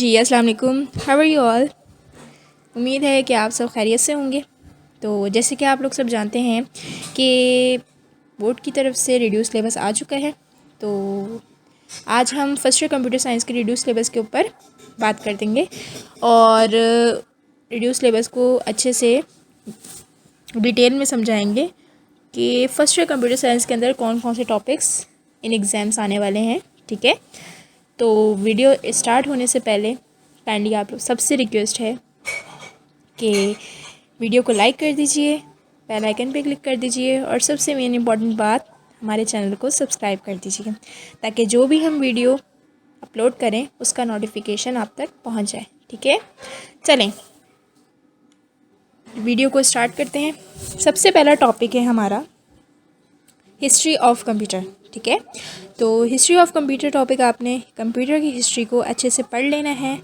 जी अस्सलाम वालेकुम, how are you all. उम्मीद है कि आप सब खैरियत से होंगे। तो जैसे कि आप लोग सब जानते हैं कि बोर्ड की तरफ से रिड्यूस सिलेबस आ चुका है। तो आज हम फर्स्ट ईयर कंप्यूटर साइंस के रिड्यूस सिलेबस के ऊपर बात कर देंगे और रिड्यूस सिलेबस को अच्छे से डिटेल में समझाएंगे कि फर्स्ट ईयर कंप्यूटर साइंस के अंदर कौन कौन से टॉपिक्स इन एग्ज़ाम्स आने वाले हैं। ठीक है, तो वीडियो स्टार्ट होने से पहले काइंडली आप लोग सबसे रिक्वेस्ट है कि वीडियो को लाइक कर दीजिए, बेल आइकन पे क्लिक कर दीजिए और सबसे मेन इम्पॉर्टेंट बात, हमारे चैनल को सब्सक्राइब कर दीजिए ताकि जो भी हम वीडियो अपलोड करें उसका नोटिफिकेशन आप तक पहुंच जाए। ठीक है, चलें वीडियो को स्टार्ट करते हैं। सबसे पहला टॉपिक है हमारा हिस्ट्री ऑफ कंप्यूटर। ठीक है, तो हिस्ट्री ऑफ कंप्यूटर टॉपिक आपने कंप्यूटर की हिस्ट्री को अच्छे से पढ़ लेना है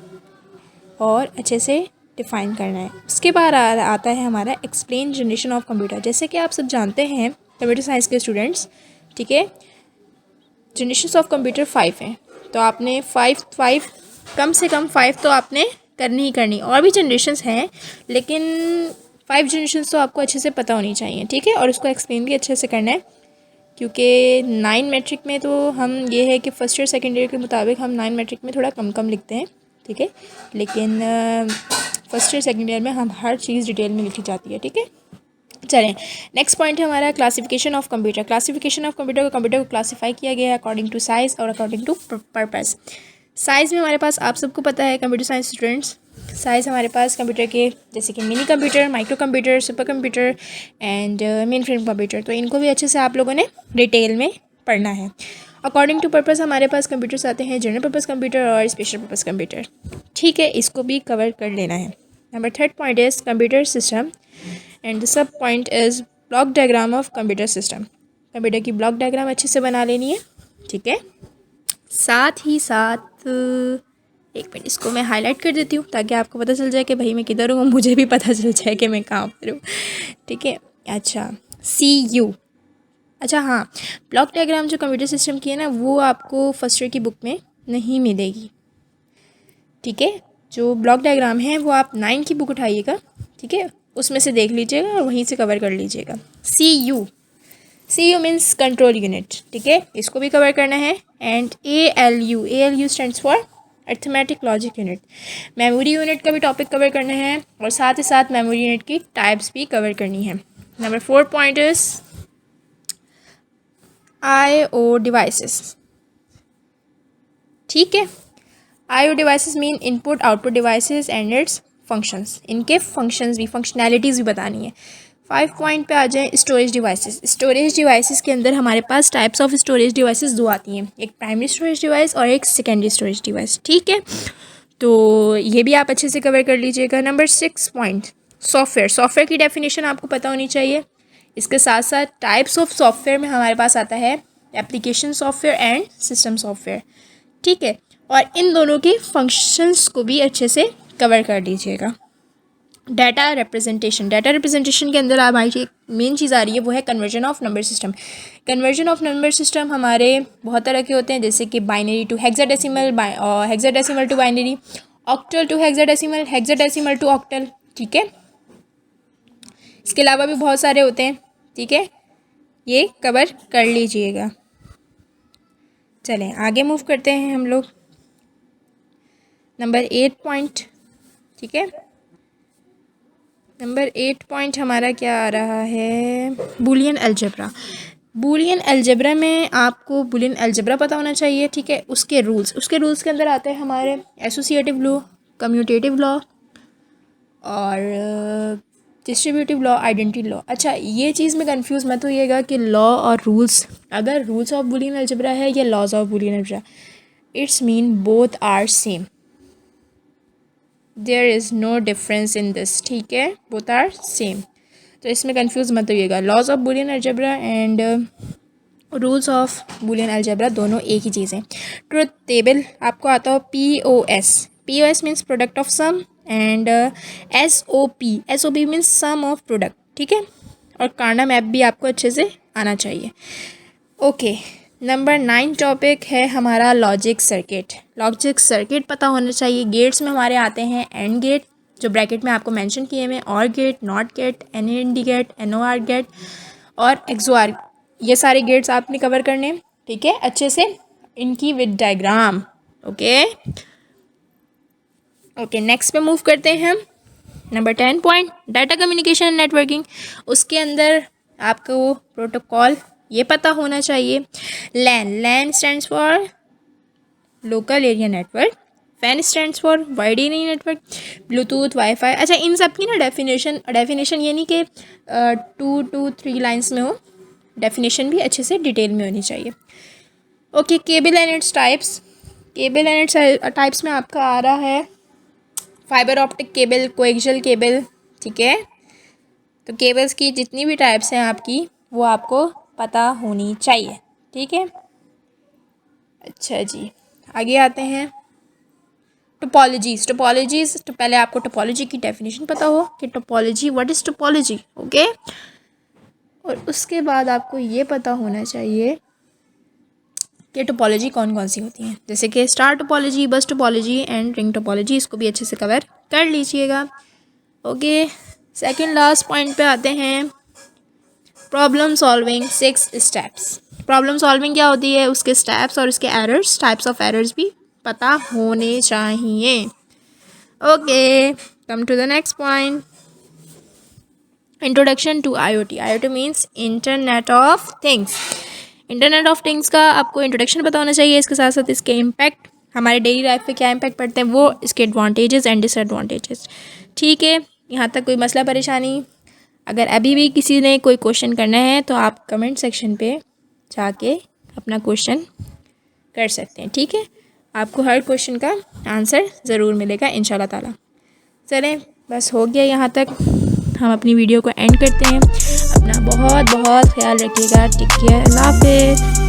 और अच्छे से डिफ़ाइन करना है। उसके बाद आता है हमारा एक्सप्लेन जनरेशन ऑफ कंप्यूटर। जैसे कि आप सब जानते हैं कंप्यूटर साइंस के स्टूडेंट्स, ठीक है, जनरेशन ऑफ कंप्यूटर 5 हैं। तो आपने फाइव कम से कम 5 तो आपने करनी ही करनी। और भी जनरेशन्स हैं लेकिन 5 जनरेशन्स तो आपको अच्छे से पता होनी चाहिए। ठीक है, और उसको एक्सप्लेन भी अच्छे से करना है क्योंकि 9 मैट्रिक में तो हम ये है कि फ़र्स्ट ईयर सेकेंड ईयर के मुताबिक हम 9 मैट्रिक में थोड़ा कम कम लिखते हैं। ठीक है, लेकिन फर्स्ट ईयर सेकेंड ईयर में हम हर चीज़ डिटेल में लिखी जाती है। ठीक है, चलें नेक्स्ट पॉइंट है हमारा classification of computer. Classification of computer को क्लासीफाई किया गया है अकॉर्डिंग टू साइज़ और अकॉर्डिंग टू पर्पस। साइज़ में हमारे पास आप सबको पता है कंप्यूटर साइंस स्टूडेंट्स, साइज़ हमारे पास कंप्यूटर के जैसे कि mini computer, micro computer, super computer and main frame computer, तो इनको भी अच्छे से आप लोगों ने डिटेल में पढ़ना है। अकॉर्डिंग टू पर्पस हमारे पास कंप्यूटर्स आते हैं जनरल पर्पस कंप्यूटर और स्पेशल पर्पस कंप्यूटर। ठीक है, इसको भी कवर कर लेना है। Number third point is computer system and the sub point is block diagram of computer system. Computer की ब्लॉक डायग्राम अच्छे से बना लेनी है। ठीक है, साथ ही साथ एक मिनट इसको मैं हाईलाइट कर देती हूँ ताकि आपको पता चल जाए कि भाई मैं किधर हूँ, मुझे भी पता चल जाए कि मैं कहाँ पर हूँ। ठीक है, अच्छा CU, अच्छा हाँ, ब्लॉक डायग्राम जो कंप्यूटर सिस्टम की है ना वो आपको फर्स्ट ईयर की बुक में नहीं मिलेगी। ठीक है, जो ब्लॉक डायग्राम है वो आप 9 की बुक उठाइएगा, ठीक है, उसमें से देख लीजिएगा और वहीं से कवर कर लीजिएगा। CU means control unit. ठीक है, इसको भी कवर करना है। And ALU stands for arithmetic logic unit. Memory unit का भी टॉपिक कवर करना है और साथ ही साथ मेमोरी यूनिट की टाइप्स भी कवर करनी है। Number 4 point is IO devices. ठीक है, IO devices mean input output devices and it's functions. इनके फंक्शंस भी, फंक्शनैलिटीज़ भी बतानी है। 5 पॉइंट पे आ जाए स्टोरेज डिवाइसेस। स्टोरेज डिवाइसेस के अंदर हमारे पास टाइप्स ऑफ स्टोरेज डिवाइसेस दो आती हैं, एक प्राइमरी स्टोरेज डिवाइस और एक सेकेंडरी स्टोरेज डिवाइस। ठीक है, तो ये भी आप अच्छे से कवर कर लीजिएगा। नंबर 6 पॉइंट सॉफ्टवेयर की डेफिनेशन आपको पता होनी चाहिए। इसके साथ साथ टाइप्स ऑफ सॉफ्टवेयर में हमारे पास आता है application software and system software. ठीक है, और इन दोनों के फंक्शंस को भी अच्छे से कवर कर लीजिएगा। डाटा रिप्रेजेंटेशन के अंदर हमारी एक मेन चीज़ आ रही है वो है conversion of number system. Conversion of number system हमारे बहुत तरह के होते हैं, जैसे कि binary to hexadecimal, hexadecimal to binary, octal to hexadecimal, hexadecimal to octal. ठीक है, इसके अलावा भी बहुत सारे होते हैं। ठीक है, ये कवर कर लीजिएगा। चलें आगे मूव करते हैं हम लोग। नंबर 8 पॉइंट, ठीक है, नंबर 8 पॉइंट हमारा क्या आ रहा है, बूलियन अलजेब्रा। बूलियन अलजेब्रा में आपको बूलियन अलजेब्रा पता होना चाहिए। ठीक है, उसके रूल्स के अंदर आते हैं हमारे एसोसिएटिव लॉ, कम्यूटेटिव लॉ और डिस्ट्रीब्यूटिव लॉ, आइडेंटिटी लॉ। अच्छा, ये चीज़ में कंफ्यूज मत होइएगा कि लॉ और रूल्स, अगर रूल्स ऑफ बूलियन अलजेब्रा है या laws of Boolean algebra, it's mean both are same, there is no difference in this. ठीक है, बोथ आर सेम, तो इसमें कंफ्यूज मत होइएगा। Laws of Boolean algebra and rules of Boolean algebra दोनों एक ही चीज़ है। ट्रुथ टेबल आपको आता हो POS means product of sum and SOP means sum of product. ठीक है, और कार्ना मैप भी आपको अच्छे से आना चाहिए। ओके, नंबर 9 टॉपिक है हमारा लॉजिक सर्किट। लॉजिक सर्किट पता होना चाहिए। गेट्स में हमारे आते हैं एंड गेट, जो ब्रैकेट में आपको मेंशन किए हुए, और gate, not gate, AND gate, NOR gate और एक्सोआर। ये सारे गेट्स आपने कवर करने, ठीक है, अच्छे से, इनकी विद डायग्राम। ओके, नेक्स्ट पे मूव करते हैं हम। Number 10 point, data communication and networking. उसके अंदर आपको प्रोटोकॉल ये पता होना चाहिए। LAN stands for local area network, वैन stands for wide area network, Bluetooth, wifi. अच्छा, इन सब की ना डेफिनेशन ये नहीं कि 2-3 लाइन्स में हो, डेफिनेशन भी अच्छे से डिटेल में होनी चाहिए। Okay, cable and its types. Cable and its types में आपका आ रहा है fibre optic cable, coaxial cable, ठीक है। तो केबल्स की जितनी भी टाइप्स हैं आपकी, वो आपको पता होनी चाहिए, ठीक है। अच्छा जी, आगे आते हैं टोपोलॉजीज। तो पहले आपको टोपोलॉजी की डेफिनेशन पता हो कि topology, what is topology, okay. और उसके बाद आपको ये पता होना चाहिए कि टोपोलॉजी कौन कौन सी होती हैं, जैसे कि स्टार टोपोलॉजी, बस टोपोलॉजी एंड रिंग टोपोलॉजी। इसको भी अच्छे से कवर कर लीजिएगा। ओके, सेकंड लास्ट पॉइंट पे आते हैं, problem solving 6 steps. Problem solving क्या होती है, उसके स्टेप्स और उसके एरर्स, टाइप्स ऑफ एरर्स भी पता होने चाहिए। Okay, come to the next point, introduction to IoT। IoT means internet of things. Internet of things का आपको इंट्रोडक्शन पता होना चाहिए। इसके साथ साथ इसके इम्पैक्ट, हमारे डेली लाइफ पे क्या इम्पैक्ट पड़ते हैं, वो इसके एडवांटेजेस एंड डिसएडवांटेजेस, ठीक है। यहाँ तक कोई मसला परेशानी? अगर अभी भी किसी ने कोई क्वेश्चन करना है तो आप कमेंट सेक्शन पे जाके अपना क्वेश्चन कर सकते हैं, ठीक है। आपको हर क्वेश्चन का आंसर ज़रूर मिलेगा इंशाल्लाह ताला। चलें, बस हो गया यहाँ तक, हम अपनी वीडियो को एंड करते हैं। अपना बहुत बहुत ख्याल रखिएगा। टेक केयर, अल्लाह हाफ़िज़।